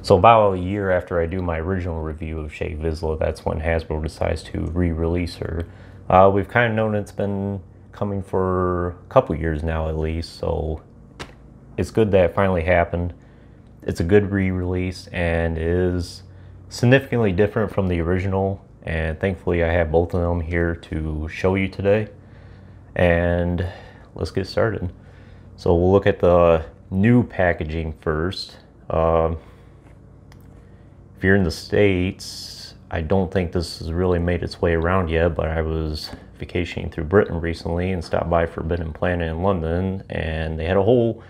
So about a year after I do my original review of Shae Vizla, that's when Hasbro decides to re-release her. We've kind of known it's been coming for a couple years now at least, so it's good that it finally happened. It's a good re-release and is significantly different from the original, and thankfully I have both of them here to show you today. And let's get started. So we'll look at the new packaging first. If you're in the States, I don't think this has really made its way around yet, but I was vacationing through Britain recently and stopped by Forbidden Planet in London, and they had a whole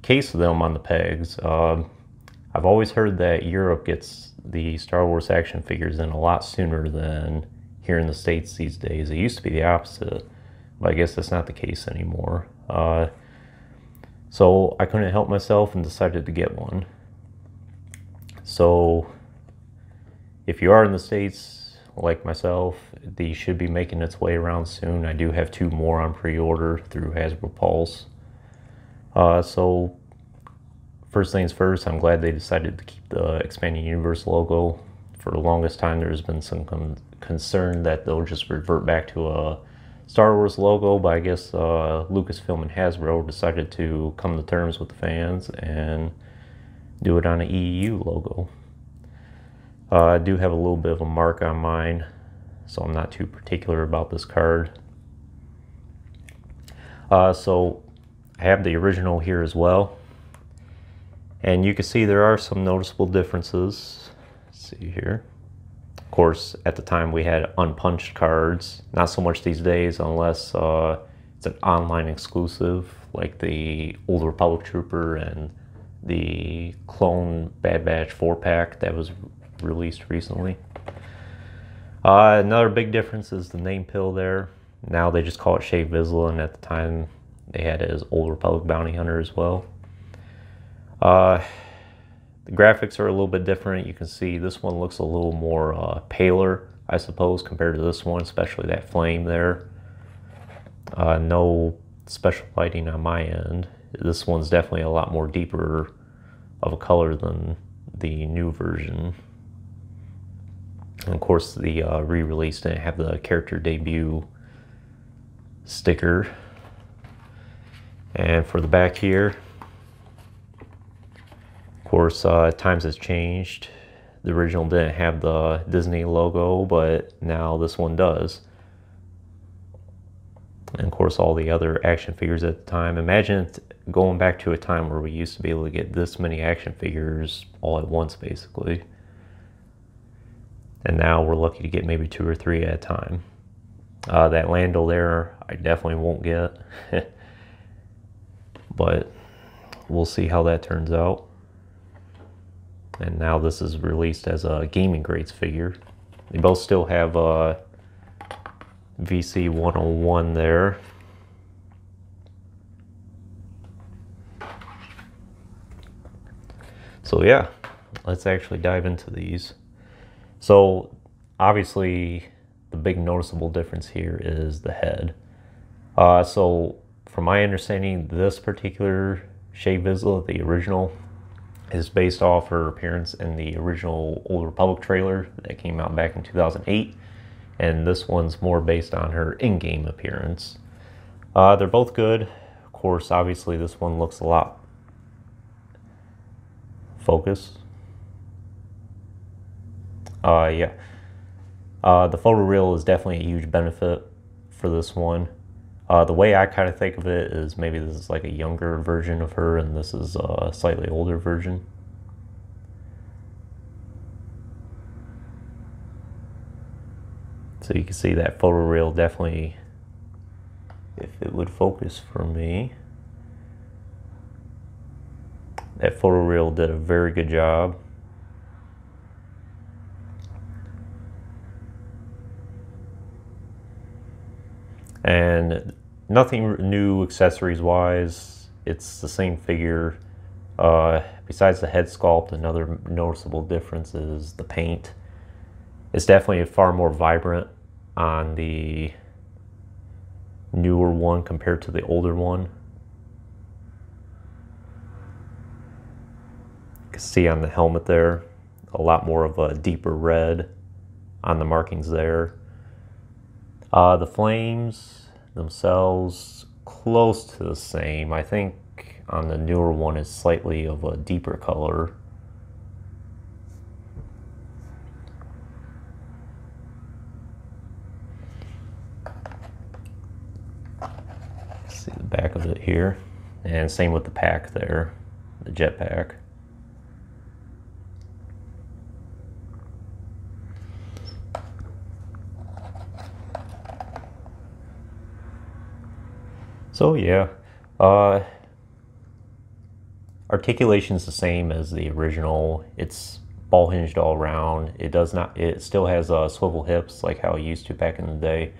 case of them on the pegs. I've always heard that Europe gets the Star Wars action figures in a lot sooner than here in the States these days. It used to be the opposite, but I guess that's not the case anymore. So I couldn't help myself and decided to get one. So if you are in the States, like myself, these should be making its way around soon. I do have 2 more on pre-order through Hasbro Pulse. So first things first, I'm glad they decided to keep the Expanding Universe logo. For the longest time, there's been some concern that they'll just revert back to a Star Wars logo, but I guess Lucasfilm and Hasbro decided to come to terms with the fans and do it on an EU logo. I do have a little bit of a mark on mine, so I'm not too particular about this card. So I have the original here as well, and you can see there are some noticeable differences. Let's see here. Of course, at the time we had unpunched cards, not so much these days unless it's an online exclusive like the Old Republic Trooper and the Clone Bad Batch 4-pack that was released recently. Another big difference is the name pill there. Now they just call it Shae Vizla, and at the time they had it as Old Republic Bounty Hunter as well. The graphics are a little bit different. You can see this one looks a little more paler, I suppose, compared to this one, especially that flame there. No special lighting on my end. This one's definitely a lot more deeper of a color than the new version. And of course, the re-release didn't have the character debut sticker. And for the back here, of course, times has changed. The original didn't have the Disney logo, but now this one does. And of course, all the other action figures at the time. Imagine going back to a time where we used to be able to get this many action figures all at once, basically. And now we're lucky to get maybe 2 or 3 at a time. That Lando there, I definitely won't get. But we'll see how that turns out. And now this is released as a gaming grades figure. They both still have VC 101 there. So yeah, let's actually dive into these. So obviously the big noticeable difference here is the head. So from my understanding, this particular Shae Vizla, the original, is based off her appearance in the original Old Republic trailer that came out back in 2008. And this one's more based on her in-game appearance. They're both good. Of course, obviously this one looks a lot focused. Yeah. The photoreal is definitely a huge benefit for this one. The way I kind of think of it is maybe this is like a younger version of her and this is a slightly older version. So you can see that photoreal definitely, if it would focus for me, that photoreal did a very good job. And nothing new accessories wise. It's the same figure. Besides the head sculpt, another noticeable difference is the paint. It's definitely far more vibrant on the newer one compared to the older one. can see on the helmet there, a lot more of a deeper red on the markings there. The flames themselves, close to the same. I think on the newer one is slightly of a deeper color. See the back of it here, and same with the pack there, the jet pack. So yeah, articulation's the same as the original. It's ball hinged all around. It still has swivel hips like how it used to back in the day.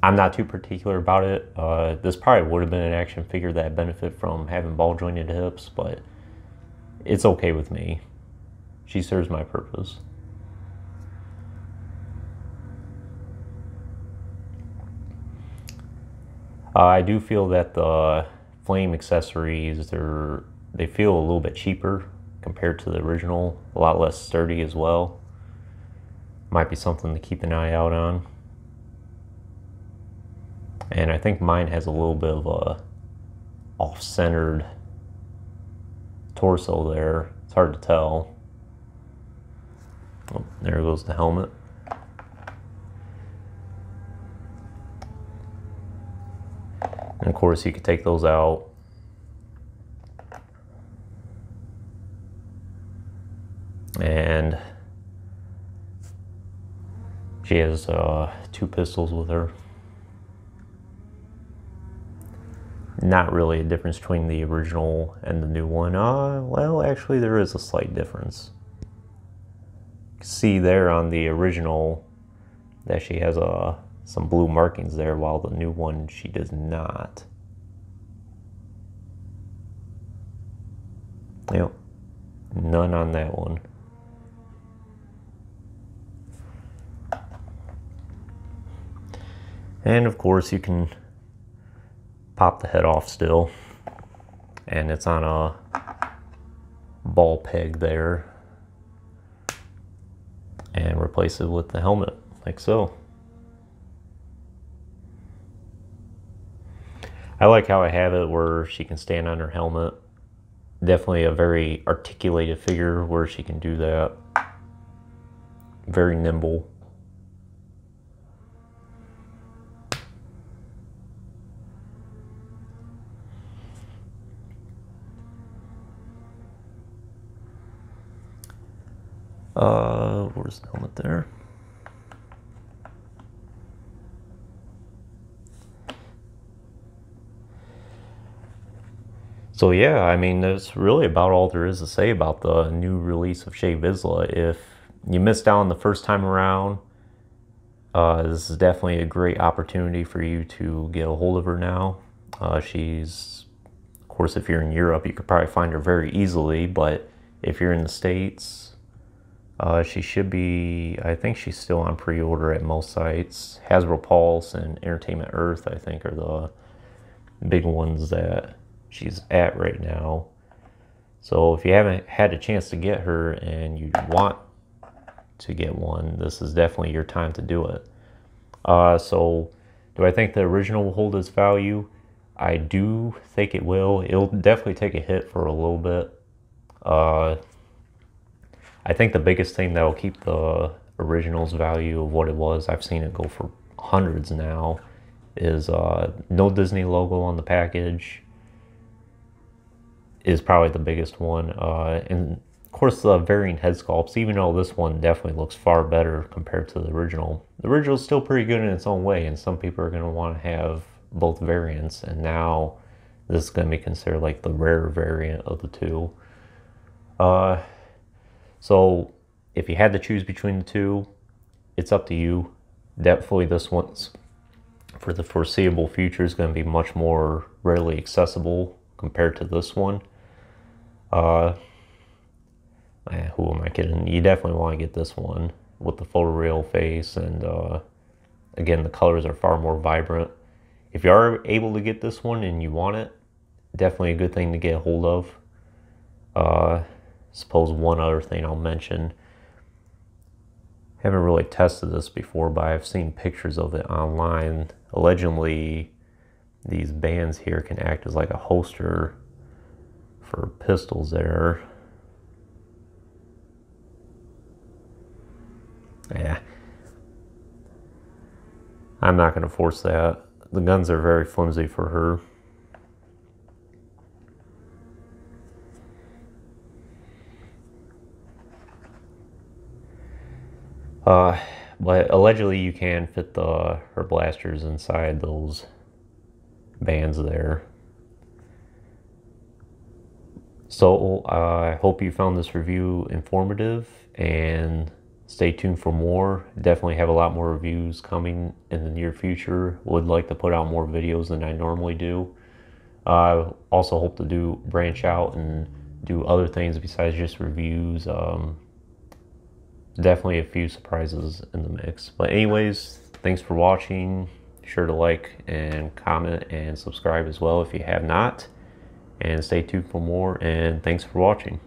I'm not too particular about it. This probably would have been an action figure that benefit from having ball jointed hips, but it's okay with me. She serves my purpose. I do feel that the flame accessories, they feel a little bit cheaper compared to the original, a lot less sturdy as well. Might be something to keep an eye out on. And I think mine has a little bit of a off-centered torso there. It's hard to tell. Oh, there goes the helmet. And of course you could take those out. And she has 2 pistols with her. Not really a difference between the original and the new one. Well, actually there is a slight difference. You can see there on the original that she has some blue markings there, while the new one she does not. Yep, none on that one. And of course you can pop the head off still, and it's on a ball peg there, and replace it with the helmet like so. I like how I have it where she can stand on her helmet. Definitely a very articulated figure where she can do that. Very nimble. Where's the helmet there? So yeah, I mean, that's really about all there is to say about the new release of Shae Vizla. If you missed out on the first time around, this is definitely a great opportunity for you to get a hold of her now. She's, of course, if you're in Europe, you could probably find her very easily, but if you're in the States, she should be, I think she's still on pre-order at most sites. Hasbro Pulse and Entertainment Earth, I think, are the big ones that she's at right now. So if you haven't had a chance to get her and you want to get one, this is definitely your time to do it. So do I think the original will hold its value? I do think it will. It'll definitely take a hit for a little bit. I think the biggest thing that will keep the original's value of what it was, I've seen it go for hundreds now, is no Disney logo on the package is probably the biggest one. And of course the varying head sculpts, even though this one definitely looks far better compared to the original. The original is still pretty good in its own way, and some people are going to want to have both variants, and now this is going to be considered like the rare variant of the two. So if you had to choose between the two, it's up to you. Definitely this one's, for the foreseeable future, is going to be much more readily accessible compared to this one. Who am I kidding? You definitely want to get this one with the photoreal face, and again, the colors are far more vibrant. If you are able to get this one and you want it, definitely a good thing to get a hold of. suppose one other thing I'll mention, haven't really tested this before, but I've seen pictures of it online. Allegedly, these bands here can act as like a holster for pistols there. Yeah, I'm not going to force that. The guns are very flimsy for her. But allegedly you can fit her blasters inside those bands there. So I hope you found this review informative, and stay tuned for more. Definitely have a lot more reviews coming in the near future. Would like to put out more videos than I normally do. I also hope to branch out and do other things besides just reviews. Definitely a few surprises in the mix. But anyways, thanks for watching. Be sure to like and comment and subscribe as well if you have not. And stay tuned for more, and thanks for watching.